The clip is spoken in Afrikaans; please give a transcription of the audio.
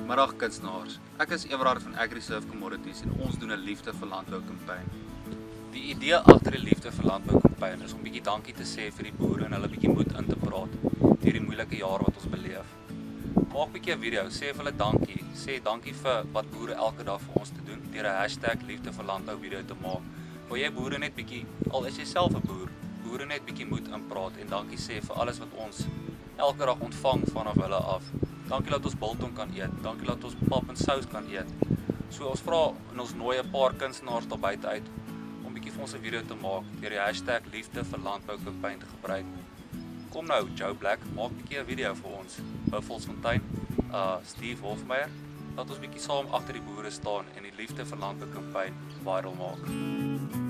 Middag kunstenaars. Ek is Everard van AgriServe Commodities en ons doen 'n liefde vir landbou kampanje. Die idee agter die liefde vir landbou kampanje is om bietjie dankie te sê vir die boere en hulle bietjie moed in te praat deur die moeilike jaar wat ons beleef. Maak bietjie 'n video, sê vir hulle dankie, sê dankie vir wat boere elke dag vir ons te doen deur 'n hashtag liefde vir landbou video te maak. Waar jy boere net bietjie, al is jy self 'n boer, boere net bietjie moed inpraat en dankie sê vir alles wat ons elke dag ontvang vanaf hulle af. Dankie dat ons biltong kan eet, dankie dat ons pap en sous kan eet. So ons vra en ons nooi 'n paar kunstenaars daar buite uit om bietjie vir ons 'n video te maak deur die hashtag liefde vir landbou kampanje te gebruik. Kom nou, Joe Black, maak bietjie 'n video vir ons. Buffelsfontein, Steve Hofmeyer, laat ons bietjie saam agter die boere staan en die liefde vir landbou kampanje viral maak.